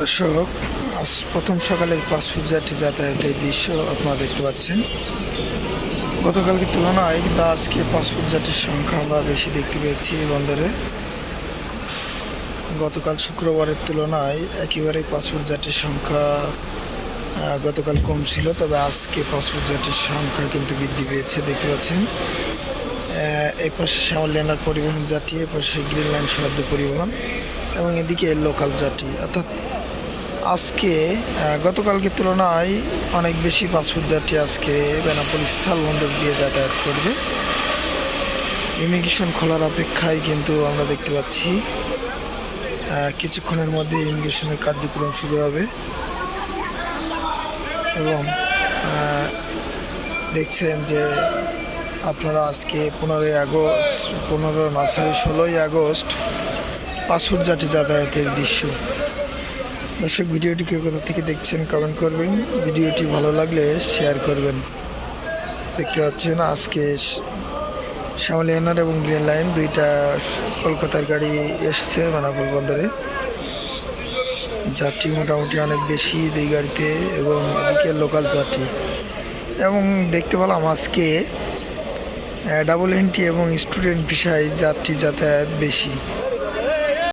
দর্শক, আজ প্রথম সকালের পাসপোর্ট যাত্রী যাতায়াতের দৃশ্য আপনারা দেখতে পাচ্ছেন। গতকালকে তুলনায় কিন্তু আজকে পাসপোর্ট যাত্রীর সংখ্যা আমরা বেশি দেখতে পেয়েছি বন্দরে। গতকাল শুক্রবারের তুলনায় একেবারে পাসপোর্ট যাত্রীর সংখ্যা গতকাল কম ছিল, তবে আজকে পাসপোর্ট যাত্রীর সংখ্যা কিন্তু বৃদ্ধি পেয়েছে দেখতে পাচ্ছেন। এই পাশে শ্যামল লেনার পরিবহন যাত্রী, এ পাশে গ্রিন লাইন সরাদ্দ পরিবহন এবং এদিকে লোকাল যাত্রী। অর্থাৎ আজকে গতকালকে তুলনায় অনেক বেশি পাসপোর্ট যাত্রী আজকে বেনাপোল স্থল বন্দর দিয়ে যাতায়াত করবে। ইমিগ্রেশন খোলার অপেক্ষায় কিন্তু আমরা দেখতে পাচ্ছি কিছুক্ষণের মধ্যে ইমিগ্রেশনের কার্যক্রম শুরু হবে এবং দেখছেন যে আপনারা আজকে 16ই আগস্ট পাসপোর্ট যাত্রী যাতায়াতের দৃশ্য। দর্শক, ভিডিওটিকে কোথা থেকে দেখছেন কমেন্ট করবেন, ভিডিওটি ভালো লাগলে শেয়ার করবেন। দেখতে পাচ্ছেন আজকে শ্যামল লেনার এবং গ্রিন লাইন দুইটা কলকাতার গাড়ি এসছে বেনাপোল বন্দরে। যাত্রী মোটামুটি অনেক বেশি দুই গাড়িতে এবং এদিকে লোকাল যাত্রী। এবং দেখতে পেলাম আজকে ডাবল এন্ট্রি এবং স্টুডেন্ট ভিসায় যাত্রী যাতায়াত বেশি।